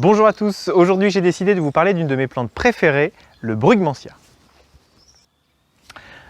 Bonjour à tous, aujourd'hui j'ai décidé de vous parler d'une de mes plantes préférées, le brugmansia.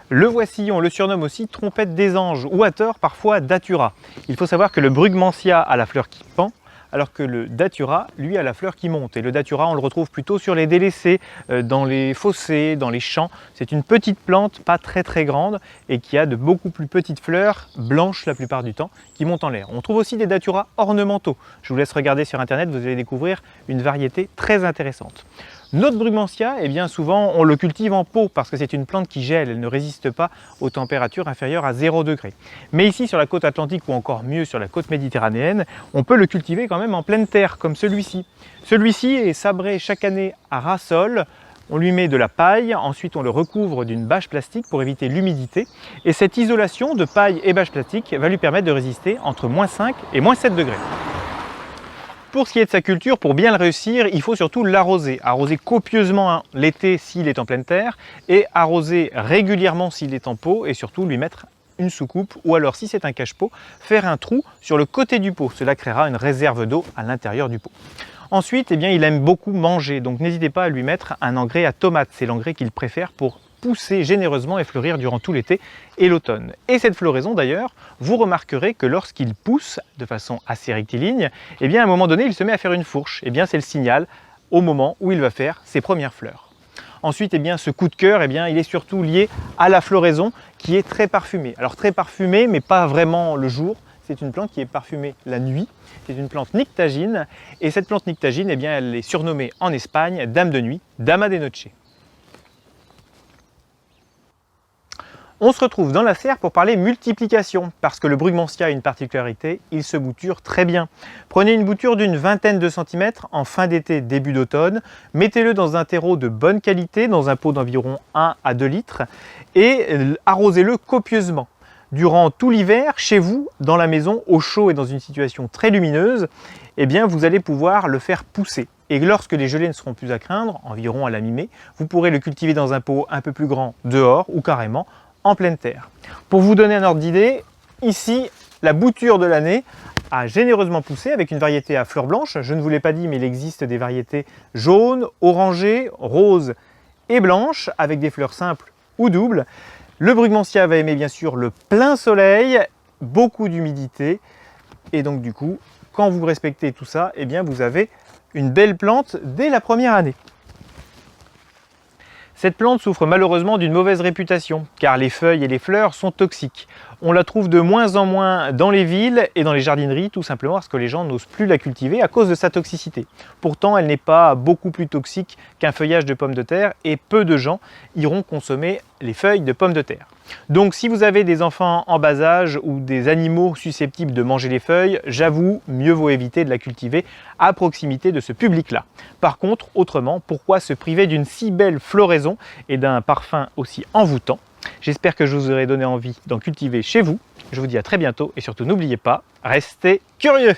Le voici, on le surnomme aussi trompette des anges ou à tort parfois datura. Il faut savoir que le brugmansia a la fleur qui pend, alors que le datura, lui, a la fleur qui monte. Et le datura, on le retrouve plutôt sur les délaissés, dans les fossés, dans les champs. C'est une petite plante, pas très grande, et qui a de beaucoup plus petites fleurs, blanches la plupart du temps, qui montent en l'air. On trouve aussi des daturas ornementaux. Je vous laisse regarder sur internet, vous allez découvrir une variété très intéressante. Notre brugmansia, eh bien souvent on le cultive en pot parce que c'est une plante qui gèle, elle ne résiste pas aux températures inférieures à 0 degré. Mais ici sur la côte atlantique ou encore mieux sur la côte méditerranéenne, on peut le cultiver quand même en pleine terre comme celui-ci. Celui-ci est sabré chaque année à ras sol, on lui met de la paille, ensuite on le recouvre d'une bâche plastique pour éviter l'humidité et cette isolation de paille et bâche plastique va lui permettre de résister entre -5 et -7 degrés. Pour ce qui est de sa culture, pour bien le réussir, il faut surtout l'arroser. Arroser copieusement l'été s'il est en pleine terre et arroser régulièrement s'il est en pot et surtout lui mettre une soucoupe ou alors si c'est un cache-pot, faire un trou sur le côté du pot. Cela créera une réserve d'eau à l'intérieur du pot. Ensuite, eh bien, il aime beaucoup manger, donc n'hésitez pas à lui mettre un engrais à tomate. C'est l'engrais qu'il préfère pour pousser généreusement et fleurir durant tout l'été et l'automne. Et cette floraison d'ailleurs, vous remarquerez que lorsqu'il pousse de façon assez rectiligne, eh bien à un moment donné, il se met à faire une fourche. Eh bien c'est le signal au moment où il va faire ses premières fleurs. Ensuite, eh bien, ce coup de cœur, eh bien, il est surtout lié à la floraison qui est très parfumée. Alors très parfumée, mais pas vraiment le jour. C'est une plante qui est parfumée la nuit. C'est une plante nyctagine. Et cette plante nyctagine, eh bien, elle est surnommée en Espagne Dame de nuit, Dama de noche. On se retrouve dans la serre pour parler multiplication, parce que le brugmansia a une particularité, il se bouture très bien. Prenez une bouture d'une vingtaine de centimètres en fin d'été, début d'automne, mettez-le dans un terreau de bonne qualité, dans un pot d'environ 1 à 2 litres, et arrosez-le copieusement. Durant tout l'hiver, chez vous, dans la maison, au chaud et dans une situation très lumineuse, eh bien, vous allez pouvoir le faire pousser. Et lorsque les gelées ne seront plus à craindre, environ à la mi-mai, vous pourrez le cultiver dans un pot un peu plus grand dehors ou carrément en pleine terre. Pour vous donner un ordre d'idée, ici, la bouture de l'année a généreusement poussé avec une variété à fleurs blanches. Je ne vous l'ai pas dit, mais il existe des variétés jaunes, orangées, roses et blanches avec des fleurs simples ou doubles. Le brugmansia va aimer bien sûr le plein soleil, beaucoup d'humidité et donc du coup, quand vous respectez tout ça, eh bien vous avez une belle plante dès la première année. Cette plante souffre malheureusement d'une mauvaise réputation, car les feuilles et les fleurs sont toxiques. On la trouve de moins en moins dans les villes et dans les jardineries, tout simplement parce que les gens n'osent plus la cultiver à cause de sa toxicité. Pourtant, elle n'est pas beaucoup plus toxique qu'un feuillage de pommes de terre et peu de gens iront consommer les feuilles de pommes de terre. Donc si vous avez des enfants en bas âge ou des animaux susceptibles de manger les feuilles, j'avoue, mieux vaut éviter de la cultiver à proximité de ce public-là. Par contre, autrement, pourquoi se priver d'une si belle floraison et d'un parfum aussi envoûtant? J'espère que je vous aurai donné envie d'en cultiver chez vous. Je vous dis à très bientôt et surtout n'oubliez pas, restez curieux!